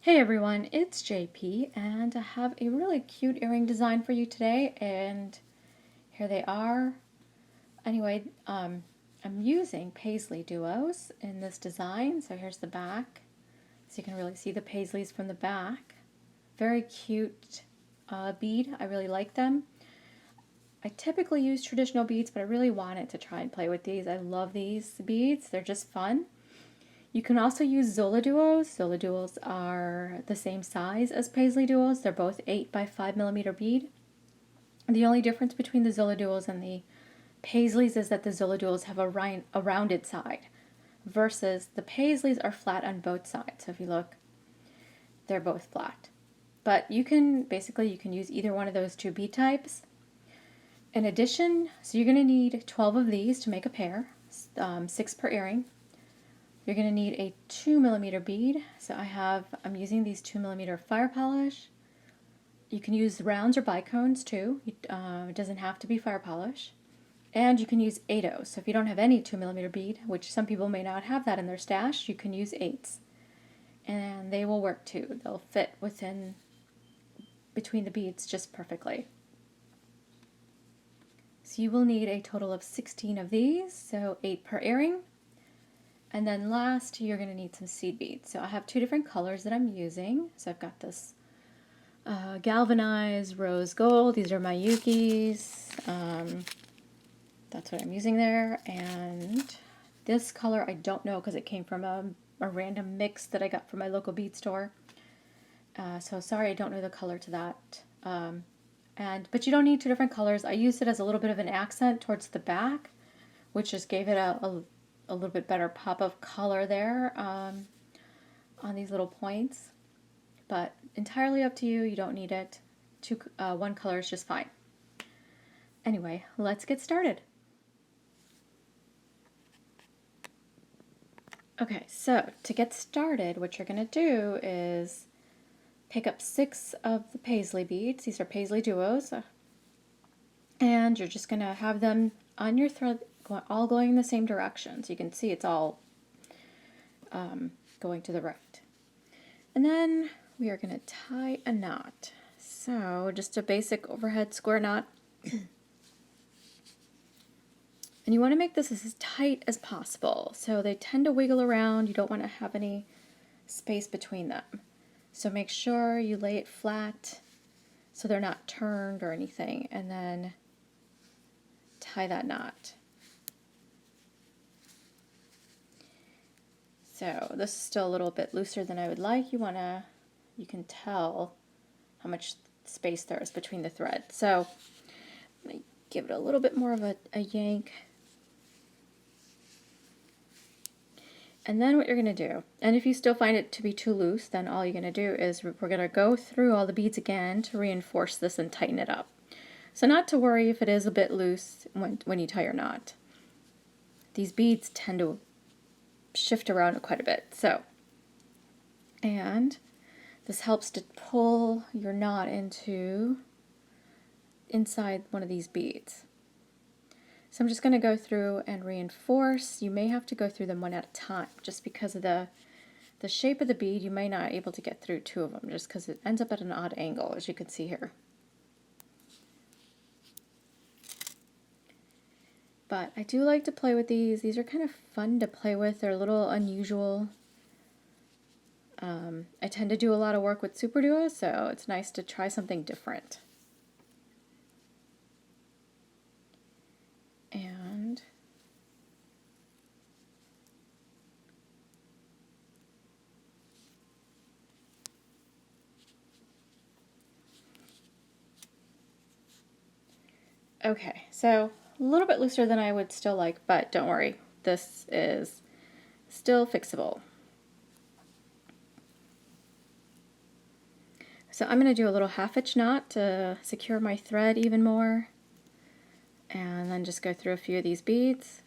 Hey everyone, it's JP and I have a really cute earring design for you today, and here they are. Anyway, I'm using Paisley duos in this design, so here's the back. So you can really see the Paisleys from the back. Very cute bead, I really like them. I typically use traditional beads, but I really wanted to try and play with these. I love these beads, they're just fun. You can also use Zoliduos. Zoliduos are the same size as Paisley duos. They're both 8 by 5 millimeter bead. The only difference between the Zoliduos and the Paisleys is that the Zoliduos have a rounded side, versus the Paisleys are flat on both sides. So if you look, they're both flat. But you can use either one of those two bead types. In addition, so you're going to need 12 of these to make a pair, 6 per earring. You're going to need a 2 millimeter bead. So I'm using these 2 millimeter fire polish. You can use rounds or bicones too. It doesn't have to be fire polish. And you can use 8/0. So if you don't have any 2 millimeter bead, which some people may not have that in their stash, you can use 8s. And they will work too. They'll fit between the beads just perfectly. So you will need a total of 16 of these, so 8 per earring. And then last, you're going to need some seed beads. So I have 2 different colors that I'm using. So I've got this galvanized rose gold. These are my Yukis. That's what I'm using there. And this color I don't know because it came from a random mix that I got from my local bead store. So sorry, I don't know the color to that. But you don't need 2 different colors. I used it as a little bit of an accent towards the back, which just gave it a little bit better pop of color there on these little points. But entirely up to you. You don't need it. One color is just fine. Anyway, let's get started. Okay, so to get started, what you're going to do is pick up 6 of the Paisley beads. These are Paisley duos. And you're just going to have them on your thread all going in the same direction. So you can see it's all going to the right. And then we are going to tie a knot. So just a basic overhead square knot. And you want to make this as tight as possible. So they tend to wiggle around. You don't want to have any space between them. So make sure you lay it flat so they're not turned or anything. And then tie that knot. So this is still a little bit looser than I would like. You can tell how much space there is between the threads. So I'm going to give it a little bit more of a yank. And then what you're going to do, and if you still find it to be too loose, then all you're going to do is we're going to go through all the beads again to reinforce this and tighten it up. So not to worry if it is a bit loose when you tie your knot. These beads tend to shift around quite a bit. And this helps to pull your knot inside one of these beads. So I'm just going to go through and reinforce. You may have to go through them one at a time just because of the shape of the bead. You may not be able to get through 2 of them just because it ends up at an odd angle, as you can see here. But I do like to play with these. These are kind of fun to play with. They're a little unusual. I tend to do a lot of work with super duos, so it's nice to try something different. And okay, so a little bit looser than I would still like, but don't worry, this is still fixable. So I'm going to do a little half-inch knot to secure my thread even more, and then just go through a few of these beads.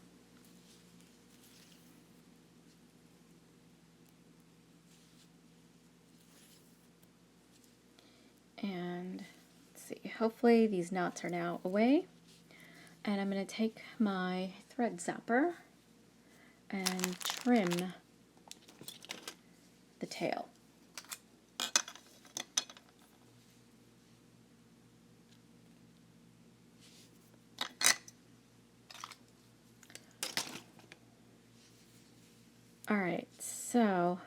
And let's see, hopefully these knots are now away. And I'm going to take my thread zapper and trim the tail. All right, so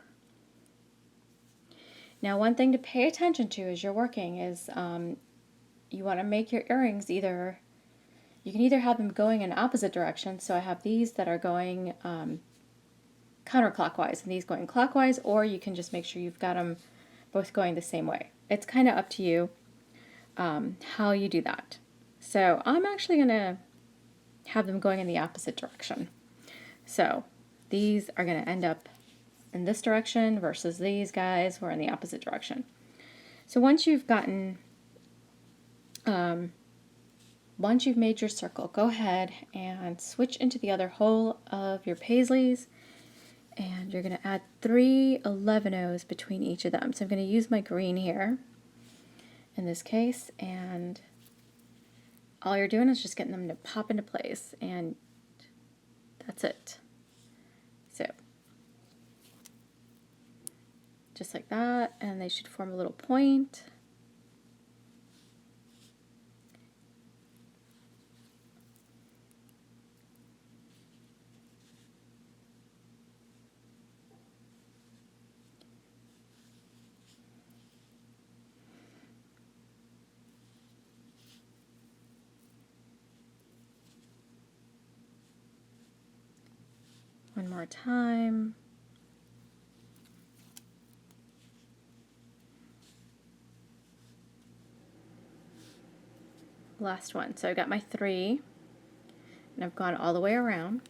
now one thing to pay attention to as you're working is you want to make your earrings either, you can either have them going in opposite directions, so I have these that are going counterclockwise and these going clockwise, or you can just make sure you've got them both going the same way. It's kind of up to you how you do that. So I'm actually going to have them going in the opposite direction. So these are going to end up in this direction versus these guys who are in the opposite direction. So once you've made your circle, go ahead and switch into the other hole of your Paisleys, and you're going to add 3 11-ohs between each of them. So I'm going to use my green here in this case, and all you're doing is just getting them to pop into place, and that's it. So just like that, and they should form a little point. One more time. Last one. So I've got my 3, and I've gone all the way around.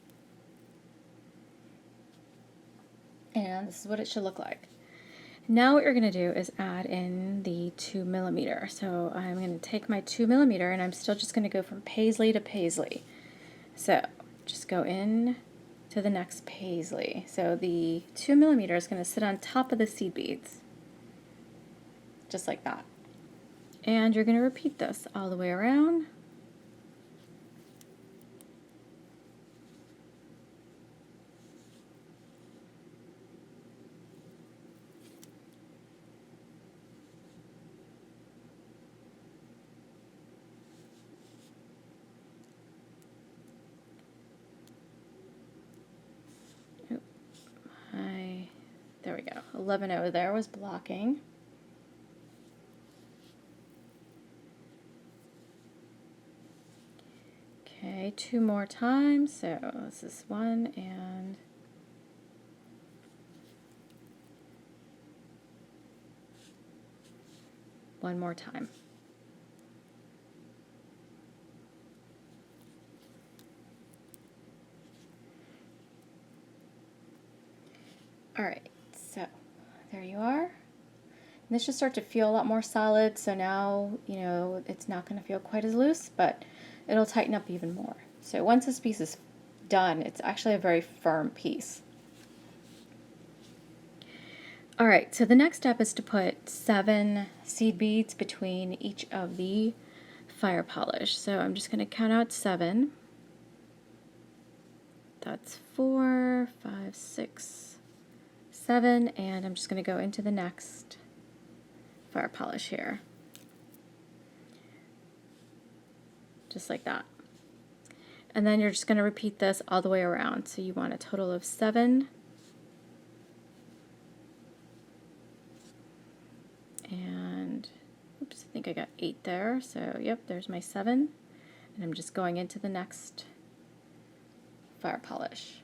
And this is what it should look like. Now what you're going to do is add in the 2mm. So I'm going to take my 2mm, and I'm still just going to go from Paisley to Paisley. So just go in to the next Paisley. So the 2mm is going to sit on top of the seed beads, just like that. And you're going to repeat this all the way around. There we go. 11-oh there was blocking. Okay, 2 more times. So this is 1 and one more time. All right, so there you are. And this should start to feel a lot more solid, so now, you know, it's not going to feel quite as loose, but it'll tighten up even more. So once this piece is done, it's actually a very firm piece. All right, so the next step is to put 7 seed beads between each of the fire polish. So I'm just going to count out 7. That's 4, 5, 6, 7, and I'm just going to go into the next fire polish here. Just like that. And then you're just going to repeat this all the way around. So you want a total of 7. And, oops, I think I got 8 there. So, yep, there's my 7. And I'm just going into the next fire polish.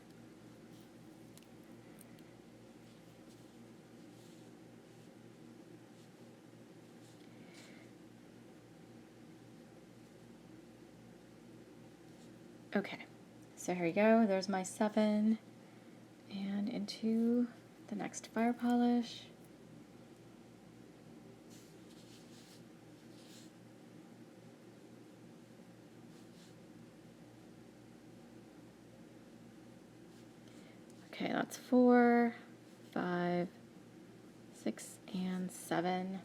Okay, so here we go. There's my 7. And into the next fire polish. Okay, that's 4, 5, 6, and 7.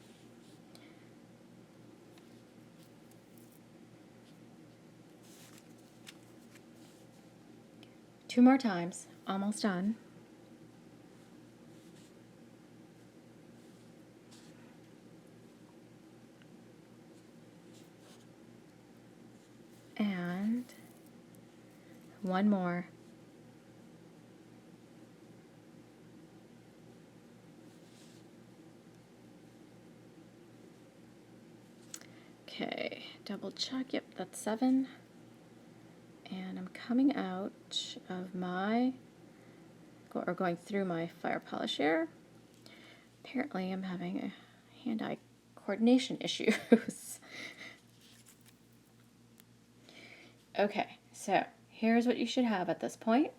Two more times, almost done. And one more. double check. Yep, that's 7. And I'm coming out of my, or going through my fire polish here. Apparently I'm having a hand-eye coordination issues. Okay, so here's what you should have at this point.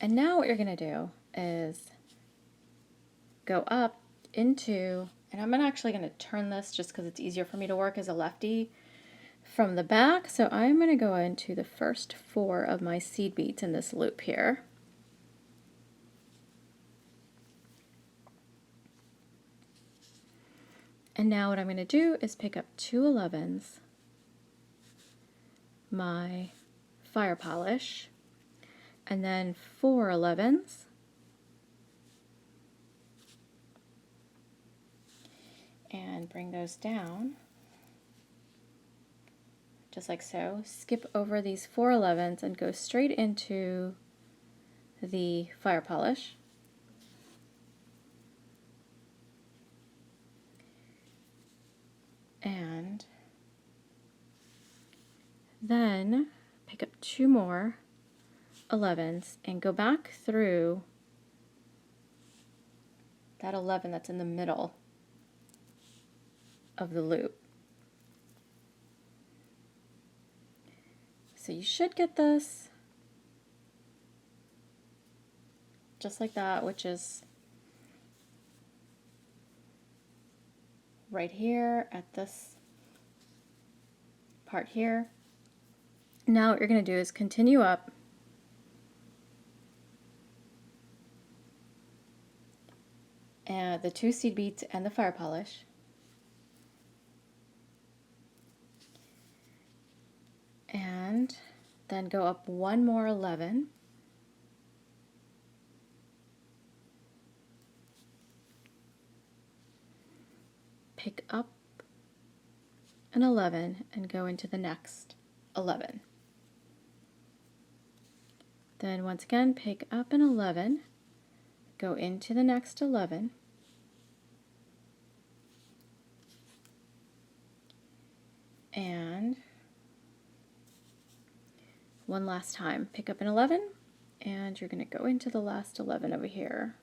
And now what you're going to do is go up into, and I'm actually going to turn this just because it's easier for me to work as a lefty from the back. So I'm going to go into the first 4 of my seed beads in this loop here. And now what I'm going to do is pick up 2 11s, my fire polish, and then 4 11s, and bring those down just like so. Skip over these 4 11s and go straight into the fire polish. And then pick up 2 more 11s and go back through that 11 that's in the middle of the loop. So you should get this just like that, which is right here at this part here. Now what you're going to do is continue up and the 2 seed beads and the fire polish. And then go up 1 more 11. Pick up an 11 and go into the next 11. Then once again, pick up an 11, go into the next 11, and one last time, pick up an 11, and you're going to go into the last 11 over here.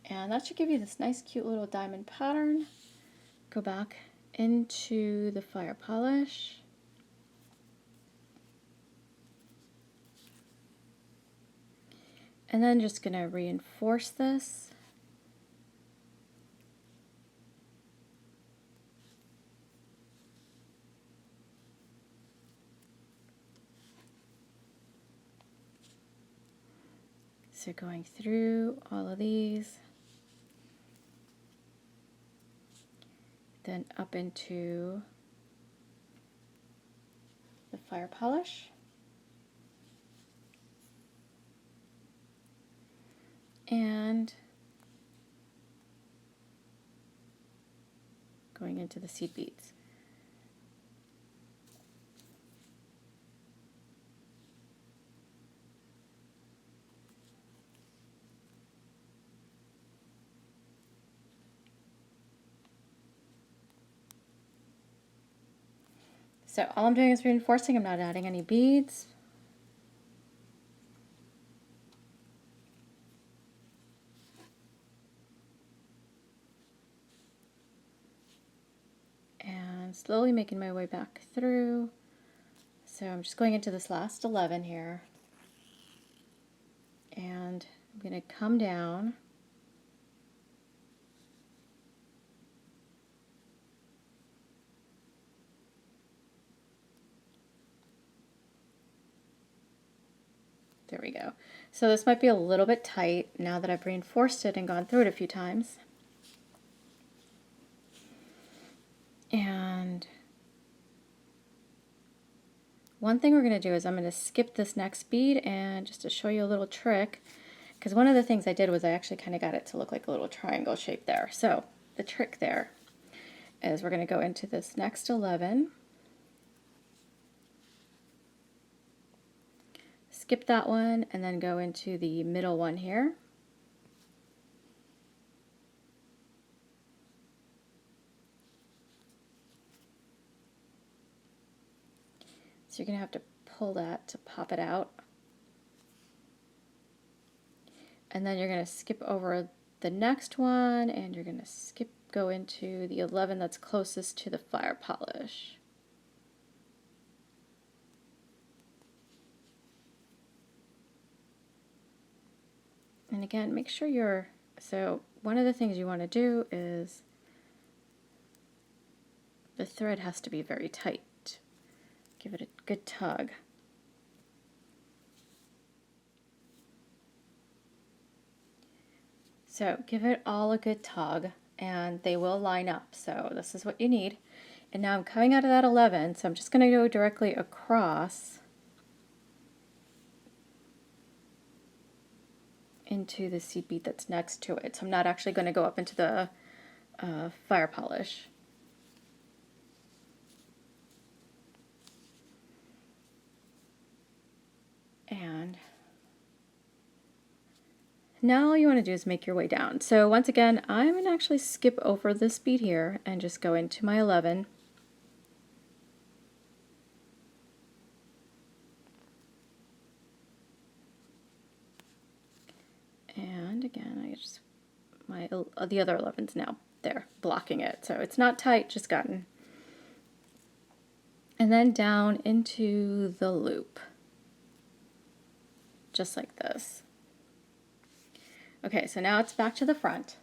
And that should give you this nice cute little diamond pattern. Go back into the fire polish. And then just going to reinforce this. So going through all of these. Then up into the fire polish. And going into the seed beads. So all I'm doing is reinforcing, I'm not adding any beads. And slowly making my way back through. So I'm just going into this last 11 here. And I'm going to come down. There we go. So this might be a little bit tight now that I've reinforced it and gone through it a few times. And one thing we're going to do is I'm going to skip this next bead, and just to show you a little trick, because one of the things I did was I actually kind of got it to look like a little triangle shape there. So the trick there is we're going to go into this next 11. Skip that one and then go into the middle one here. So you're going to have to pull that to pop it out. And then you're going to skip over the next one, and you're going to go into the 11 that's closest to the fire polish. And again, make sure so one of the things you want to do is the thread has to be very tight. Give it a good tug. So give it all a good tug and they will line up. So this is what you need. And now I'm coming out of that 11, so I'm just going to go directly across into the seed bead that's next to it. So I'm not actually going to go up into the fire polish. And now all you want to do is make your way down. So once again, I'm going to actually skip over this bead here and just go into my 11. And again, the other 11's now there blocking it. So it's not tight, just gotten. And then down into the loop. Just like this. Okay, so now it's back to the front.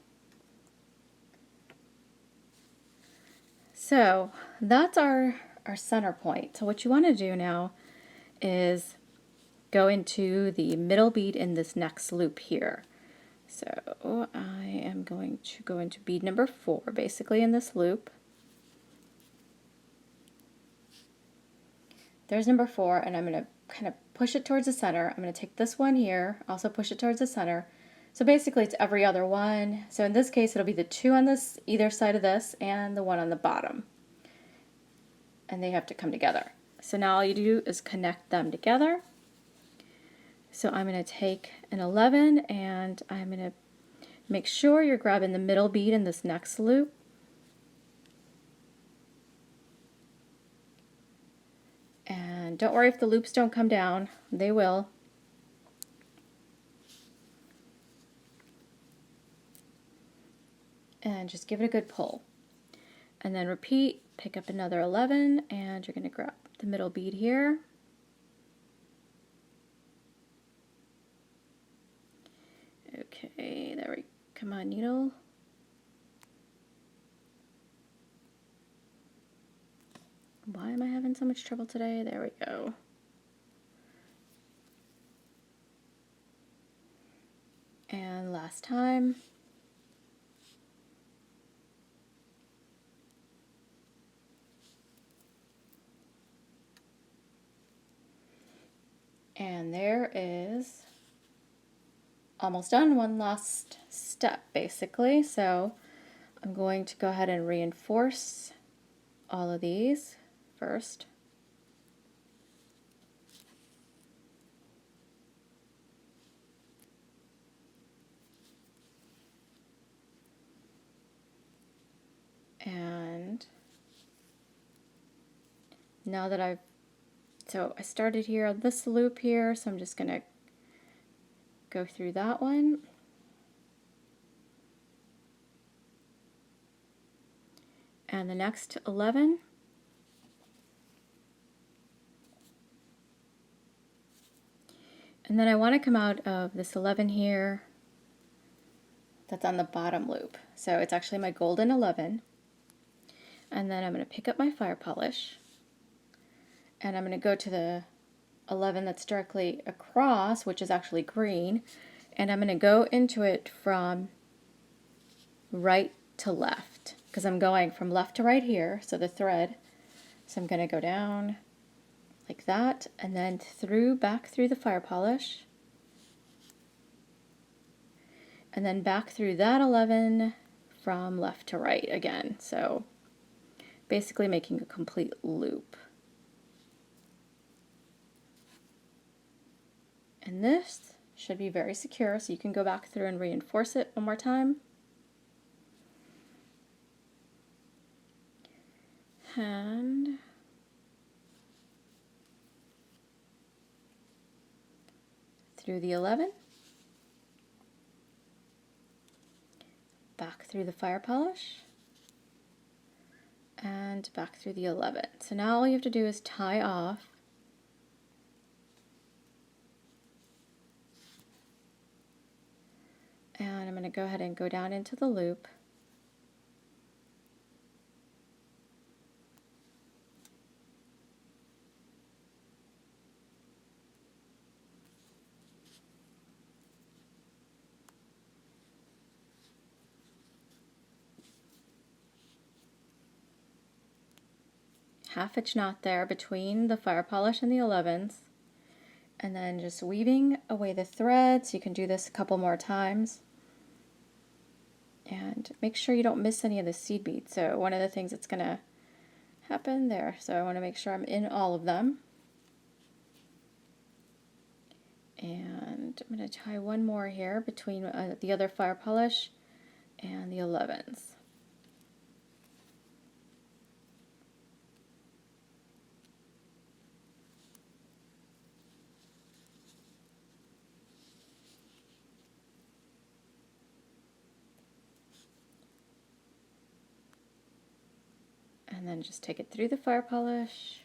So that's our center point. So what you want to do now is go into the middle bead in this next loop here. So I am going to go into bead number 4 basically in this loop. There's number 4, and I'm going to kind of push it towards the center. I'm going to take this one here, also push it towards the center. So basically it's every other one. So in this case it'll be the 2 on this either side of this and the 1 on the bottom. And they have to come together. So now all you do is connect them together. So I'm going to take an 11 and I'm going to make sure you're grabbing the middle bead in this next loop. And don't worry if the loops don't come down, they will. And just give it a good pull. And then repeat, pick up another 11, and you're going to grab the middle bead here. Okay, there we go. Come on, needle. Why am I having so much trouble today? There we go. And last time. And there is almost done. One last step basically. So I'm going to go ahead and reinforce all of these first. And now that I started here on this loop here, so I'm just going to go through that one. And the next 11. And then I want to come out of this 11 here that's on the bottom loop. So it's actually my golden 11. And then I'm going to pick up my fire polish. And I'm going to go to the 11 that's directly across, which is actually green. And I'm going to go into it from right to left, because I'm going from left to right here, so the thread. So I'm going to go down like that, and then back through the fire polish, and then back through that 11 from left to right again. So basically making a complete loop. And this should be very secure, so you can go back through and reinforce it one more time. And through the 11, back through the fire polish, and back through the 11. So now all you have to do is tie off. And I'm going to go ahead and go down into the loop. Half-inch knot there between the fire polish and the 11s, and then just weaving away the threads. You can do this a couple more times, and make sure you don't miss any of the seed beads. So one of the things that's going to happen there, so I want to make sure I'm in all of them, and I'm going to tie one more here between the other fire polish and the 11s. And then just take it through the fire polish.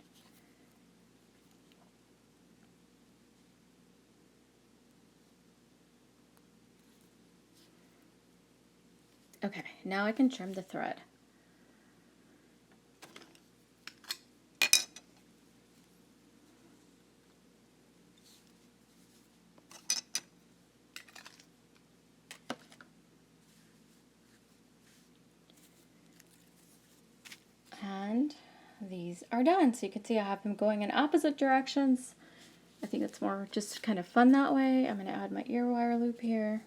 Okay, now I can trim the thread. And these are done. So you can see I have them going in opposite directions. I think it's more just kind of fun that way. I'm going to add my ear wire loop here.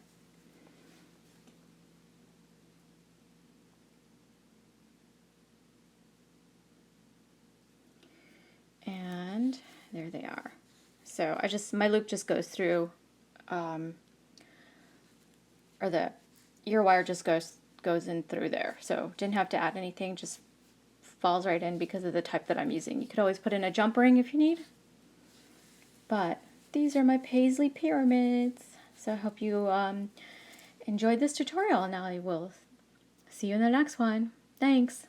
And there they are. So my loop just goes through, or the ear wire just goes in through there. So didn't have to add anything, just falls right in because of the type that I'm using. You could always put in a jump ring if you need. But these are my Paisley pyramids. So I hope you enjoyed this tutorial, and I will see you in the next one. Thanks.